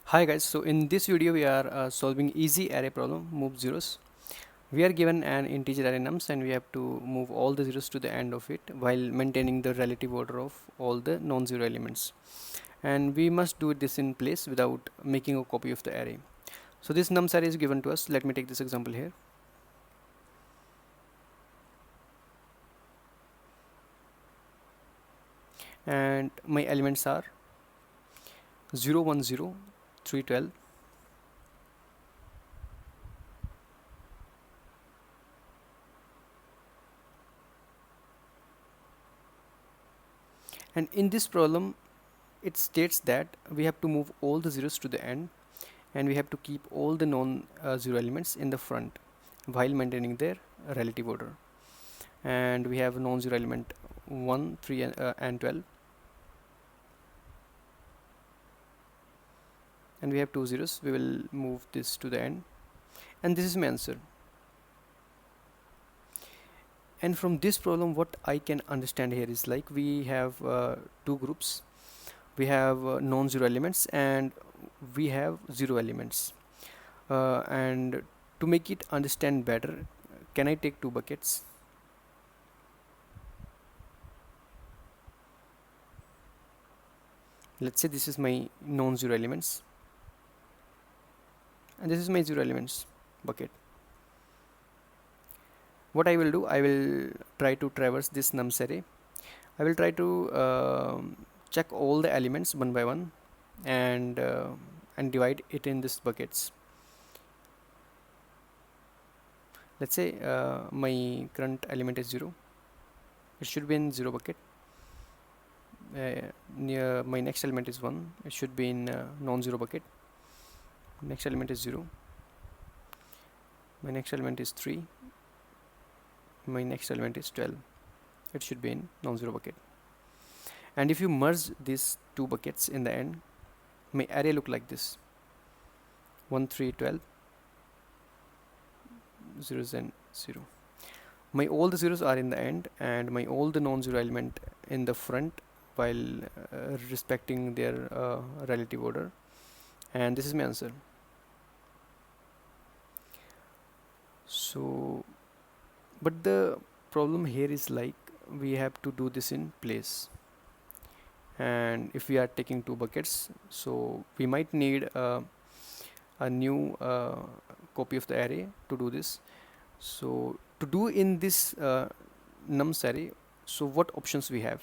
Hi guys, so in this video we are solving easy array problem, move zeros. We are given an integer array nums and we have to move all the zeros to the end of it while maintaining the relative order of all the non-zero elements. And we must do this in place without making a copy of the array. So this nums array is given to us. Let me take this example here. And my elements are 0, 1, 0, 3, 12. And in this problem, it states that we have to move all the zeros to the end and we have to keep all the non-zero elements in the front while maintaining their relative order. And we have non-zero element 1, 3 and 12, and we have two zeros. We will move this to the end, and this is my answer. And from this problem what I can understand here is like we have two groups. We have non-zero elements and we have zero elements, and to make it understand better, can I take two buckets? Let's say this is my non-zero elements and this is my zero elements bucket. What I will do, I will try to traverse this nums array. I will try to check all the elements one by one and divide it in these buckets. Let's say my current element is 0. It should be in 0 bucket. Near my next element is 1. It should be in non-zero bucket. Next element is 0. My next element is 3. My next element is 12. It should be in non-zero bucket. And if you merge these two buckets in the end, my array look like this: 1, 3, 12, zeros and 0. My all the zeros are in the end and my all the non-zero element in the front while respecting their relative order, and this is my answer. So but the problem here is like we have to do this in place, and if we are taking two buckets, so we might need a new copy of the array to do this. So to do in this nums array, so what options we have?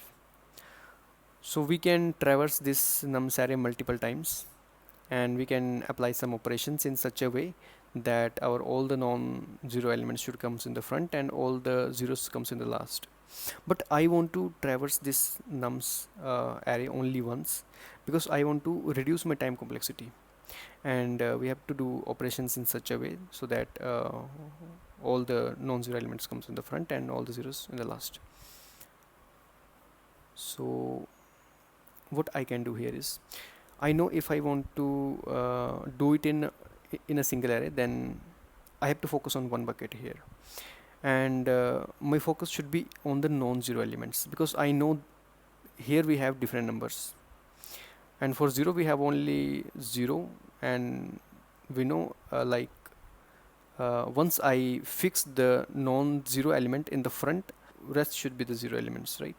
So we can traverse this nums array multiple times and we can apply some operations in such a way that our all the non-zero elements should comes in the front and all the zeros comes in the last. But I want to traverse this nums array only once because I want to reduce my time complexity, and we have to do operations in such a way so that all the non-zero elements comes in the front and all the zeros in the last. So what I can do here is, I know if I want to do it in a single array, then I have to focus on one bucket here, and my focus should be on the non-zero elements because I know here we have different numbers, and for 0 we have only 0, and we know once I fix the non-zero element in the front, rest should be the zero elements, right?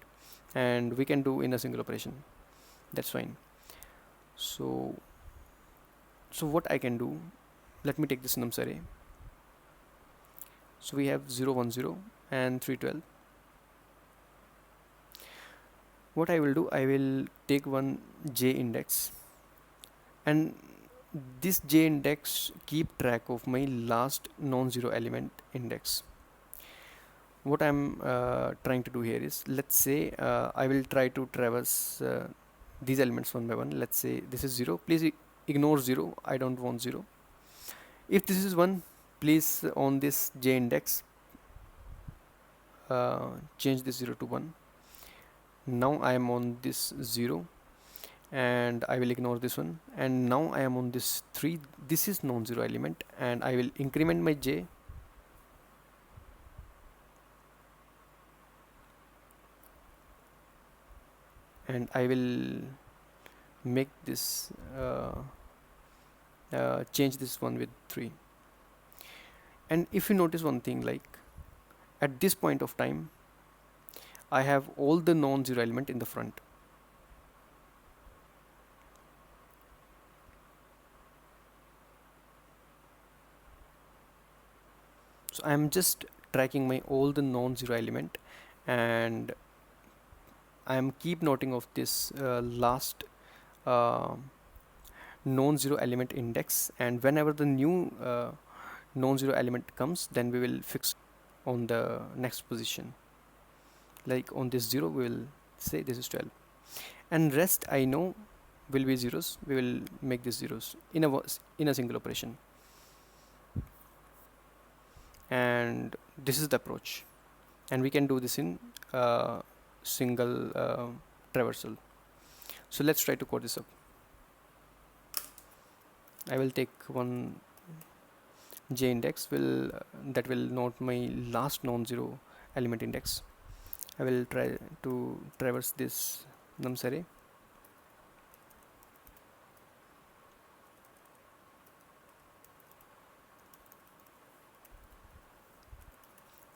And we can do in a single operation. That's fine. So what I can do, let me take this nums array. So we have 0, 1, 0 and 3, 12. What I will do, I will take one j index, and this j index keep track of my last non-zero element index. What I'm trying to do here is, let's say I will try to traverse these elements one by one. Let's say this is 0. Please ignore 0. I don't want 0. If this is 1, please on this j index change this 0 to 1. Now I am on this 0 and I will ignore this one, and now I am on this 3. This is non-zero element and I will increment my j, and I will make this change this one with 3. And if you notice one thing, like at this point of time I have all the non-zero element in the front. So I'm just tracking my all the non-zero element, and I'm keep noting of this last uh, non-zero element index, and whenever the new non-zero element comes, then we will fix on the next position. Like on this 0 we will say this is 12, and rest I know will be zeros. We will make these zeros in a single operation, and this is the approach, and we can do this in single traversal. So let's try to code this up. I will take one j index will that will note my last non-zero element index. I will try to traverse this nums array,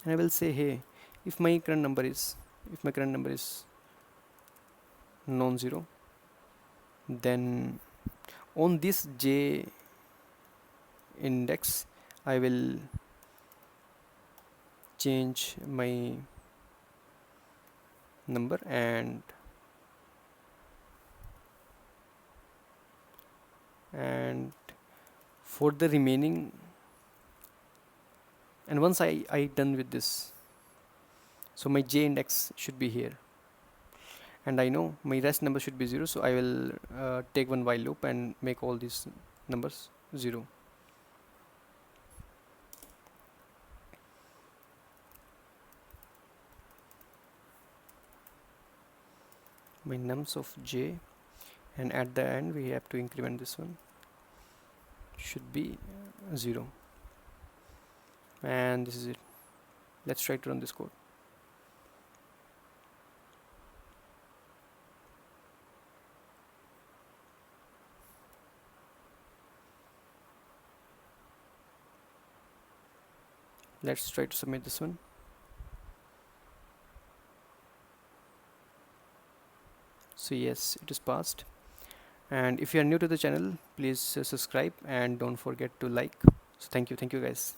and I will say, hey, if my current number is non-zero, then on this j index I will change my number, and for the remaining, and once I done with this, so my j index should be here, and I know my rest number should be 0, so I will take one while loop and make all these numbers 0. My nums of j, and at the end we have to increment this one, should be 0, and this is it. Let's try to run this code. Let's try to submit this one. So yes, it is passed. And if you are new to the channel, please subscribe and don't forget to like. So thank you guys.